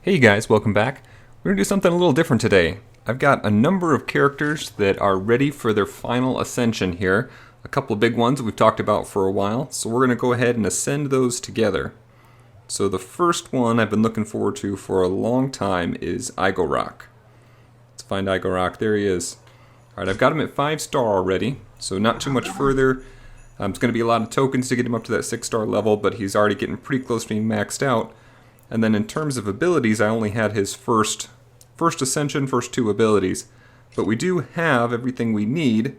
Hey guys, welcome back. We're going to do something a little different today. I've got a number of characters that are ready for their final ascension here. A couple of big ones we've talked about for a while, so we're going to go ahead and ascend those together. So the first one I've been looking forward to for a long time is Igorok. Let's find Igorok. There he is. Alright, I've got him at 5-star already, so not too much further. It's going to be a lot of tokens to get him up to that 6-star level, but he's already getting pretty close to being maxed out. And then in terms of abilities, I only had his first ascension, first two abilities. But we do have everything we need,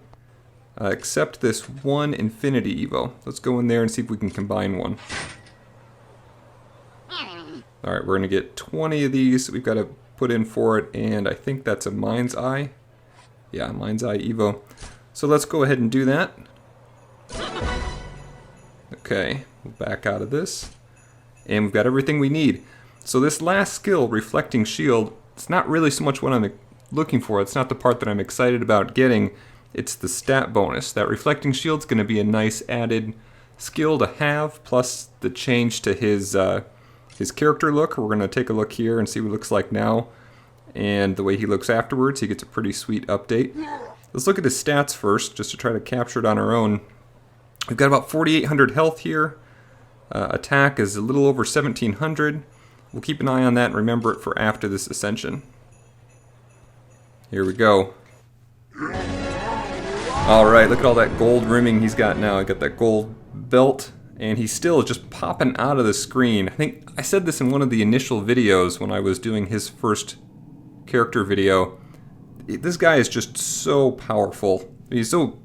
except this one Infinity Evo. Let's go in there and see if we can combine one. Alright, we're going to get 20 of these we've got to put in for it, and I think that's a Mind's Eye. Yeah, Mind's Eye Evo. So let's go ahead and do that. Okay, we'll back out of this. And we've got everything we need. So this last skill, Reflecting Shield, it's not really so much what I'm looking for. It's not the part that I'm excited about getting. It's the stat bonus. That Reflecting Shield's going to be a nice added skill to have, plus the change to his character look. We're going to take a look here and see what he looks like now. And the way he looks afterwards, he gets a pretty sweet update. Let's look at his stats first, just to try to capture it on our own. We've got about 4,800 health here. Attack is a little over 1,700. We'll keep an eye on that and remember it for after this ascension. Here we go. Alright, look at all that gold rimming he's got now. I got that gold belt, and he's still just popping out of the screen. I think I said this in one of the initial videos when I was doing his first character video. This guy is just so powerful. He's so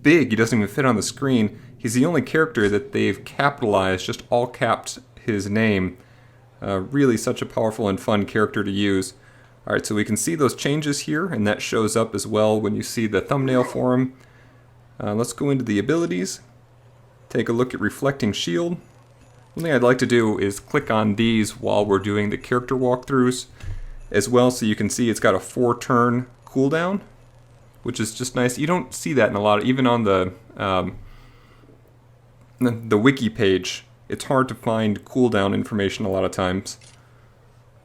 big, he doesn't even fit on the screen. He's the only character that they've capitalized, just all capped his name. Really such a powerful and fun character to use. Alright, so we can see those changes here, and that shows up as well when you see the thumbnail for him. Let's go into the abilities. Take a look at Reflecting Shield. One thing I'd like to do is click on these while we're doing the character walkthroughs as well, so you can see it's got a 4-turn cooldown, which is just nice. You don't see that in a lot, even on the wiki page. It's hard to find cooldown information a lot of times.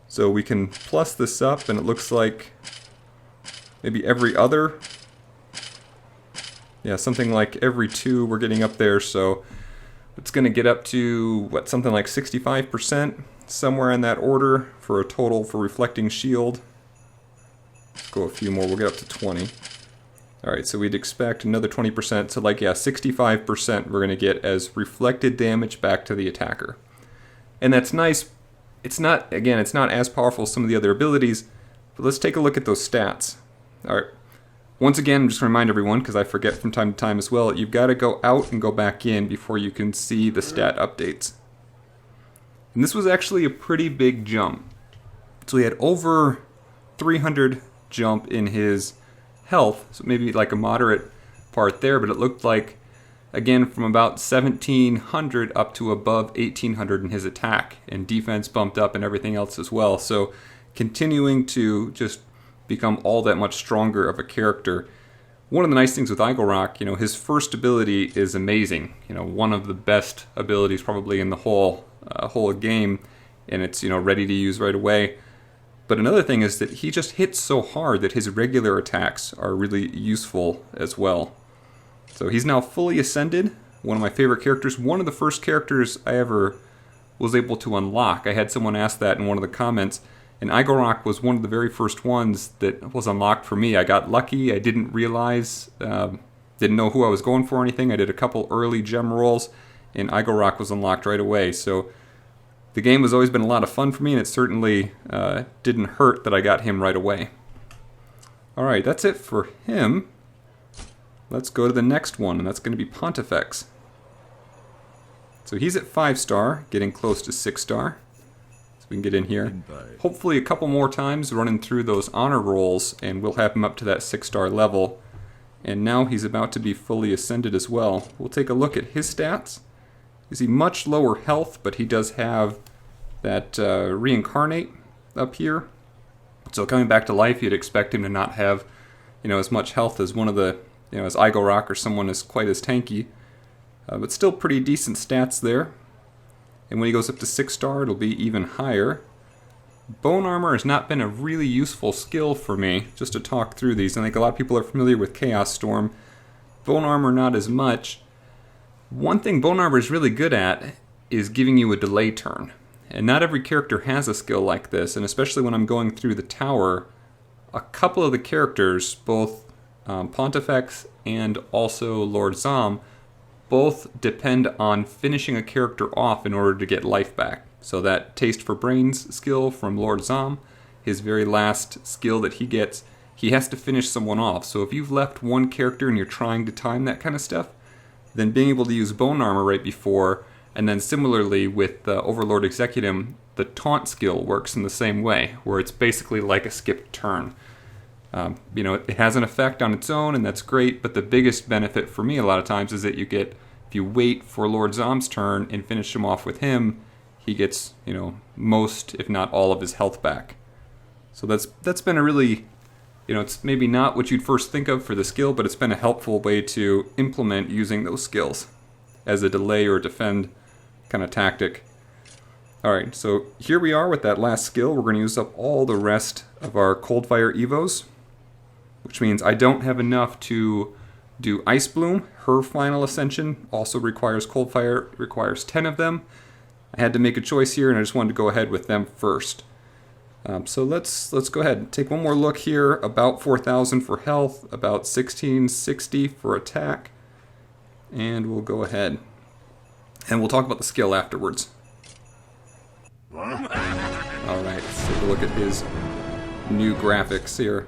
So we can plus this up, and it looks like maybe every other. Yeah, something like every 2 we're getting up there, so it's going to get up to, what, something like 65%, somewhere in that order, for a total for Reflecting Shield. Let's go a few more, we'll get up to 20. Alright, so we'd expect another 20%, so like, yeah, 65% we're going to get as reflected damage back to the attacker. And that's nice. It's not, again, it's not as powerful as some of the other abilities, but let's take a look at those stats. Alright, once again, I'm just going to remind everyone, because I forget from time to time as well, you've got to go out and go back in before you can see the stat updates. And this was actually a pretty big jump. So he had over 300 jump in his health, so maybe like a moderate part there, but it looked like, again, from about 1,700 up to above 1,800 in his attack, and defense bumped up and everything else as well. So continuing to just become all that much stronger of a character. One of the nice things with Igorok, you know, his first ability is amazing. You know, one of the best abilities probably in the whole game, and it's, you know, ready to use right away. But another thing is that he just hits so hard that his regular attacks are really useful as well. So he's now fully ascended, one of my favorite characters, one of the first characters I ever was able to unlock. I had someone ask that in one of the comments, and Igorok was one of the very first ones that was unlocked for me. I got lucky, I didn't realize, didn't know who I was going for or anything. I did a couple early gem rolls, and Igorok was unlocked right away. So the game has always been a lot of fun for me, and it certainly didn't hurt that I got him right away. Alright, that's it for him. Let's go to the next one, and that's going to be Pontifex. So he's at 5-star, getting close to 6-star. So we can get in here. Hopefully a couple more times running through those honor rolls, and we'll have him up to that 6-star level. And now he's about to be fully ascended as well. We'll take a look at his stats. You see much lower health, but he does have that reincarnate up here. So coming back to life, you'd expect him to not have, you know, as much health as one of the, you know, as Igorok or someone is quite as tanky. But still pretty decent stats there. And when he goes up to 6-star, it'll be even higher. Bone Armor has not been a really useful skill for me, just to talk through these. I think a lot of people are familiar with Chaos Storm. Bone Armor not as much. One thing Bone Armor is really good at is giving you a delay turn. And not every character has a skill like this, and especially when I'm going through the tower, a couple of the characters, both Pontifex and also Lord Zom, both depend on finishing a character off in order to get life back. So that Taste for Brains skill from Lord Zom, his very last skill that he gets, he has to finish someone off. So if you've left one character and you're trying to time that kind of stuff, then being able to use Bone Armor right before, and then similarly with Overlord Executum, the taunt skill works in the same way, where it's basically like a skipped turn. It has an effect on its own, and that's great, but the biggest benefit for me a lot of times is that you get, if you wait for Lord Zom's turn and finish him off with him, he gets, most, if not all of his health back. So that's been a really, it's maybe not what you'd first think of for the skill, but it's been a helpful way to implement using those skills as a delay or defend kind of tactic. Alright, so here we are with that last skill. We're going to use up all the rest of our Coldfire Evos, which means I don't have enough to do Ice Bloom. Her final ascension also requires Coldfire, it requires 10 of them. I had to make a choice here, and I just wanted to go ahead with them first. So let's go ahead and take one more look here. About 4,000 for health, about 1,660 for attack, and we'll go ahead. And we'll talk about the skill afterwards. Alright, let's take a look at his new graphics here.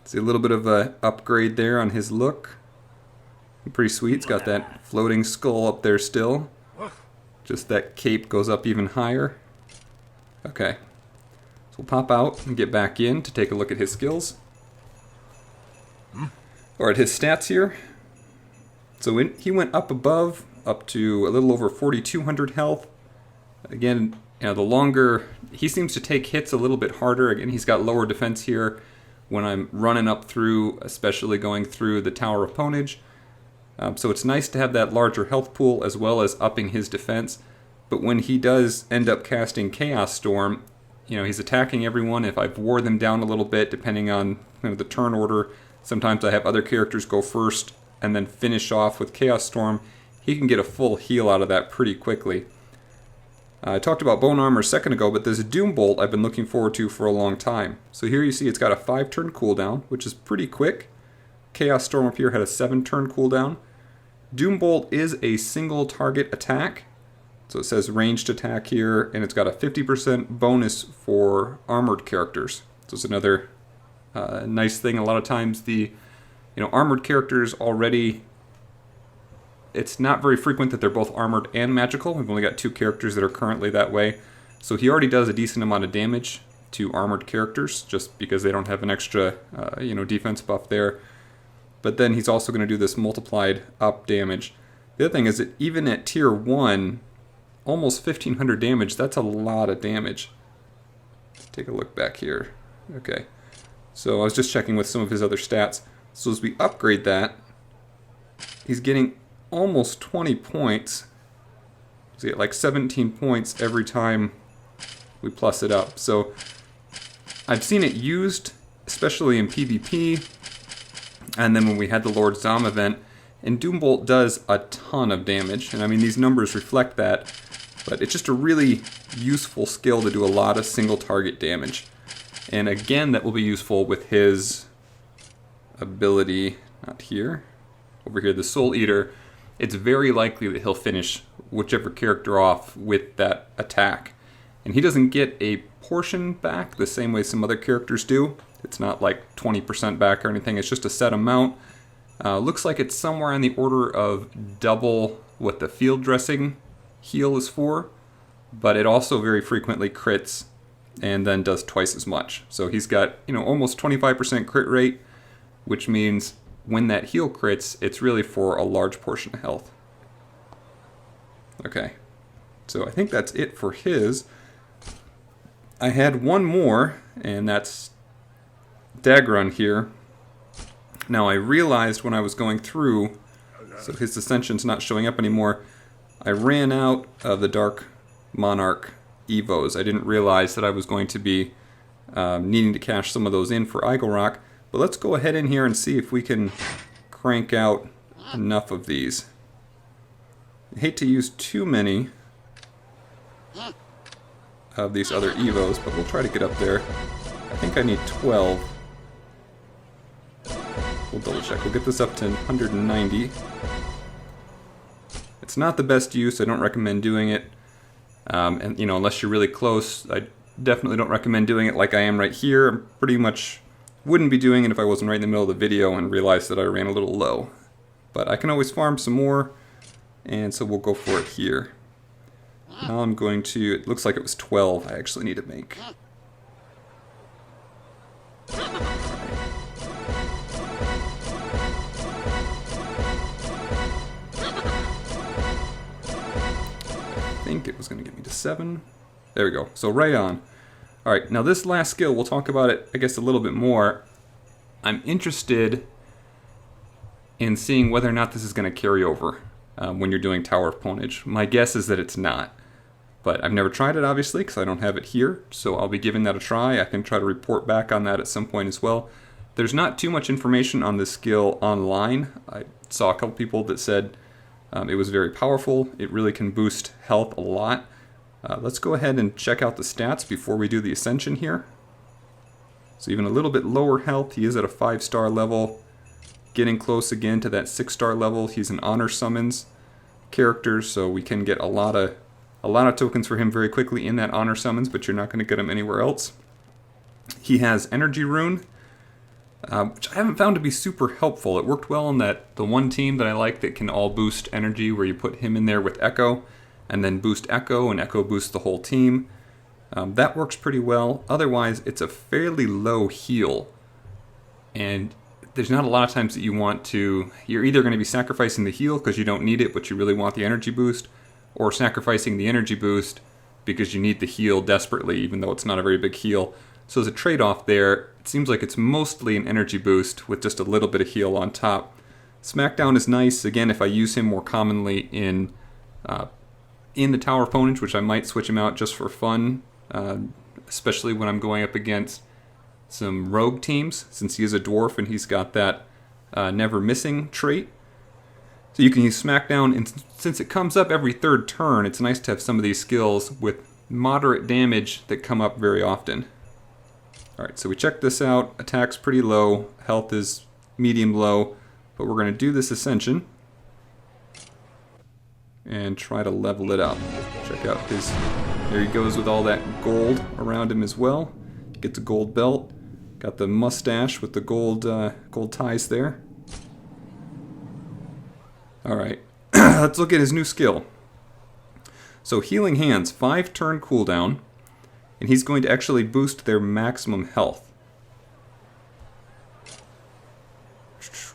See a little bit of an upgrade there on his look. Pretty sweet, it's got that floating skull up there still. Just that cape goes up even higher. Okay, so we'll pop out and get back in to take a look at his skills. Or at his stats here. So he went up above, up to a little over 4,200 health. Again, the longer, he seems to take hits a little bit harder. Again, he's got lower defense here when I'm running up through, especially going through the Tower of Ponage. So it's nice to have that larger health pool as well as upping his defense. But when he does end up casting Chaos Storm, he's attacking everyone. If I've wore them down a little bit, depending on the turn order, sometimes I have other characters go first and then finish off with Chaos Storm. He can get a full heal out of that pretty quickly. I talked about Bone Armor a second ago, but there's a Doom Bolt I've been looking forward to for a long time. So here you see it's got a 5-turn cooldown, which is pretty quick. Chaos Storm up here had a 7-turn cooldown. Doom Bolt is a single target attack. So it says ranged attack here, and it's got a 50% bonus for armored characters. So it's another nice thing. A lot of times the armored characters already, it's not very frequent that they're both armored and magical. We've only got 2 characters that are currently that way. So he already does a decent amount of damage to armored characters just because they don't have an extra defense buff there. But then he's also going to do this multiplied up damage. The other thing is that even at tier 1, almost 1,500 damage, that's a lot of damage. Let's take a look back here. Okay, so I was just checking with some of his other stats. So as we upgrade that, he's getting almost 20 points. So you get like 17 points every time we plus it up. So I've seen it used, especially in PvP, and then when we had the Lord Zom event, and Doombolt does a ton of damage, and I mean these numbers reflect that, but it's just a really useful skill to do a lot of single target damage. And again, that will be useful with his ability, not here, over here, the Soul Eater. It's very likely that he'll finish whichever character off with that attack. And he doesn't get a portion back the same way some other characters do. It's not like 20% back or anything, it's just a set amount. Looks like it's somewhere on the order of double what the field dressing heal is for, but it also very frequently crits and then does twice as much. So he's got, almost 25% crit rate, which means when that heal crits, it's really for a large portion of health. Okay, so I think that's it for his. I had one more, and that's Dagrund here. Now I realized when I was going through, so his Ascension's not showing up anymore, I ran out of the Dark Monarch Evos. I didn't realize that I was going to be needing to cash some of those in for Igorok. But let's go ahead in here and see if we can crank out enough of these. I hate to use too many of these other Evos, but we'll try to get up there. I think I need 12. We'll double check. We'll get this up to 190. It's not the best use. I don't recommend doing it. And you know, unless you're really close, I definitely don't recommend doing it like I am right here. I pretty much wouldn't be doing it if I wasn't right in the middle of the video and realized that I ran a little low. But I can always farm some more, and so we'll go for it here. Now I'm going to, it looks like it was 12 I actually need to make. I think it was going to get me to 7. There we go. So right on. Alright, now this last skill, we'll talk about it, I guess, a little bit more. I'm interested in seeing whether or not this is going to carry over when you're doing Tower of Ponage. My guess is that it's not. But I've never tried it, obviously, because I don't have it here. So I'll be giving that a try. I can try to report back on that at some point as well. There's not too much information on this skill online. I saw a couple people that said it was very powerful. It really can boost health a lot. Let's go ahead and check out the stats before we do the Ascension here. So even a little bit lower health. He is at a 5-star level. Getting close again to that 6-star level. He's an honor summons character, so we can get a lot of tokens for him very quickly in that honor summons, but you're not going to get him anywhere else. He has Energy Rune, which I haven't found to be super helpful. It worked well on the one team that I like that can all boost energy, where you put him in there with Echo, and then boost Echo, and Echo boosts the whole team. That works pretty well. Otherwise, it's a fairly low heal, and there's not a lot of times that you want to... You're either going to be sacrificing the heal because you don't need it, but you really want the energy boost, or sacrificing the energy boost because you need the heal desperately, even though it's not a very big heal. So as a trade-off there, it seems like it's mostly an energy boost with just a little bit of heal on top. Smackdown is nice, again, if I use him more commonly in the Tower of Ponage, which I might switch him out just for fun, especially when I'm going up against some rogue teams, since he is a dwarf and he's got that never missing trait. So you can use Smackdown, and since it comes up every 3rd turn, it's nice to have some of these skills with moderate damage that come up very often. Alright, so we checked this out. Attack's pretty low, health is medium low, but we're going to do this Ascension and try to level it up. Check out his... There he goes with all that gold around him as well. Gets a gold belt. Got the mustache with the gold ties there. Alright, let's look at his new skill. So Healing Hands, 5-turn cooldown, and he's going to actually boost their maximum health.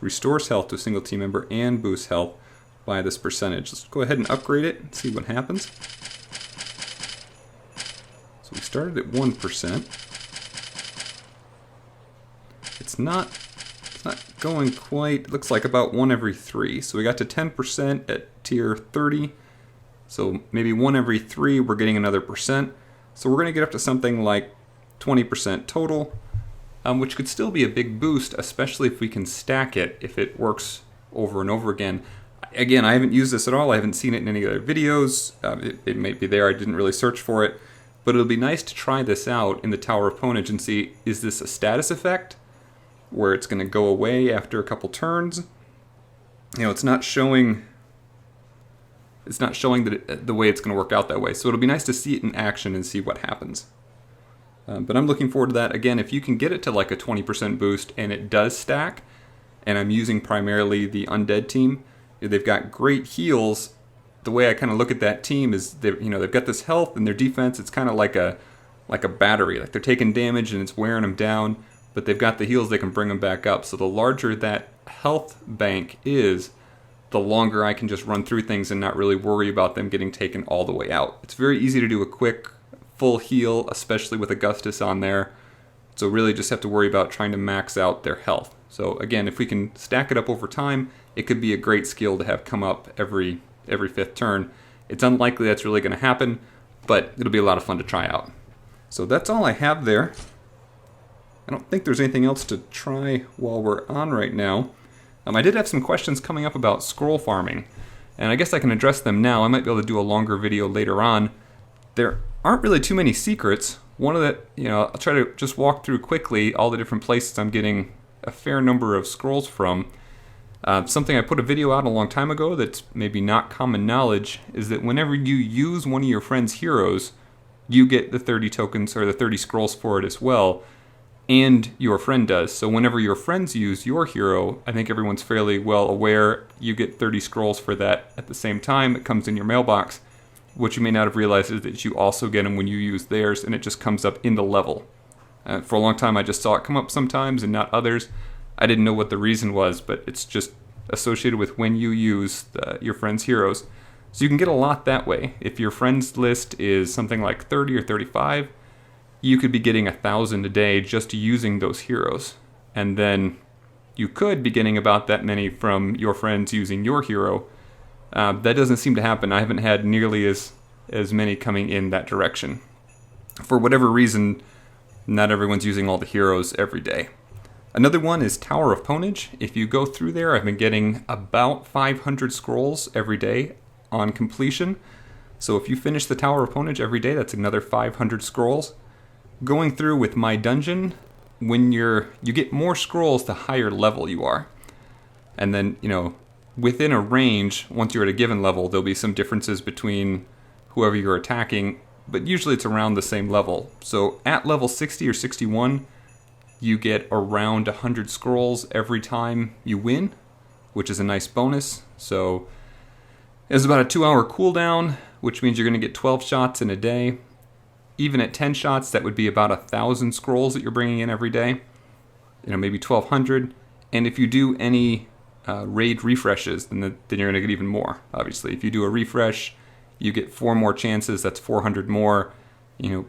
Restores health to a single team member and boosts health by this percentage. Let's go ahead and upgrade it and see what happens. So we started at 1%. It's not going quite, it looks like about 1 every 3. So we got to 10% at tier 30. So maybe 1 every 3 we're getting another percent. So we're going to get up to something like 20% total, which could still be a big boost, especially if we can stack it, if it works over and over again. Again, I haven't used this at all. I haven't seen it in any other videos. It might be there. I didn't really search for it. But it'll be nice to try this out in the Tower of Ponage and see, is this a status effect where it's going to go away after a couple turns? You know, it's not showing that the way it's going to work out that way. So it'll be nice to see it in action and see what happens. But I'm looking forward to that. Again, if you can get it to like a 20% boost and it does stack, and I'm using primarily the undead team, they've got great heals. The way I kind of look at that team is they've got this health, and their defense, it's kind of like a battery. Like they're taking damage and it's wearing them down, but they've got the heals, they can bring them back up. So the larger that health bank is, the longer I can just run through things and not really worry about them getting taken all the way out. It's very easy to do a quick full heal, especially with Augustus on there. So really just have to worry about trying to max out their health. So again, if we can stack it up over time, it could be a great skill to have come up every 5th turn. It's unlikely that's really going to happen, but it'll be a lot of fun to try out. So that's all I have there. I don't think there's anything else to try while we're on right now. I did have some questions coming up about scroll farming, and I guess I can address them now. I might be able to do a longer video later on. There aren't really too many secrets. One of the, I'll try to just walk through quickly all the different places I'm getting a fair number of scrolls from. Something I put a video out a long time ago that's maybe not common knowledge is that whenever you use one of your friend's heroes, you get the 30 tokens or the 30 scrolls for it as well, and your friend does. So whenever your friends use your hero, I think everyone's fairly well aware you get 30 scrolls for that at the same time. It comes in your mailbox. What you may not have realized is that you also get them when you use theirs, and it just comes up in the level. For a long time I just saw it come up sometimes and not others. I didn't know what the reason was, but it's just associated with when you use your friend's heroes. So you can get a lot that way. If your friends list is something like 30 or 35, you could be getting 1,000 a day just using those heroes. And then you could be getting about that many from your friends using your hero. That doesn't seem to happen. I haven't had nearly as many coming in that direction. For whatever reason, not everyone's using all the heroes every day. Another one is Tower of Ponage. If you go through there, I've been getting about 500 scrolls every day on completion. So if you finish the Tower of Ponage every day, that's another 500 scrolls. Going through with my dungeon, when you get more scrolls the higher level you are. And then, within a range, once you're at a given level, there'll be some differences between whoever you're attacking, but usually it's around the same level. So at level 60 or 61, you get around 100 scrolls every time you win, which is a nice bonus. So it's about a 2-hour cooldown, which means you're going to get 12 shots in a day. Even at 10 shots, that would be about 1,000 scrolls that you're bringing in every day. Maybe 1,200. And if you do any raid refreshes, then you're going to get even more, obviously. If you do a refresh, you get 4 more chances. That's 400 more.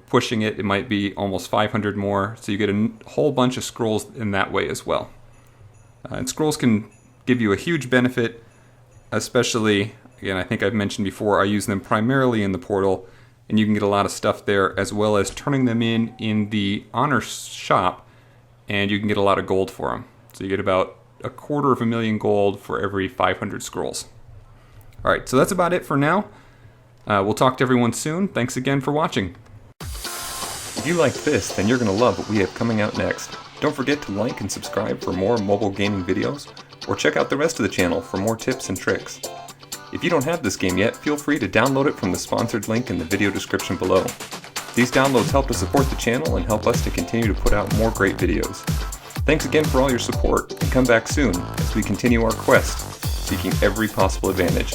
Pushing it might be almost 500 more. So you get a whole bunch of scrolls in that way as well. And scrolls can give you a huge benefit, especially, again, I think I've mentioned before, I use them primarily in the portal, and you can get a lot of stuff there, as well as turning them in the honor shop, and you can get a lot of gold for them. So you get about 250,000 gold for every 500 scrolls. All right, so that's about it for now. We'll talk to everyone soon. Thanks again for watching. If you like this, then you're going to love what we have coming out next. Don't forget to like and subscribe for more mobile gaming videos, or check out the rest of the channel for more tips and tricks. If you don't have this game yet, feel free to download it from the sponsored link in the video description below. These downloads help to support the channel and help us to continue to put out more great videos. Thanks again for all your support, and come back soon as we continue our quest, seeking every possible advantage.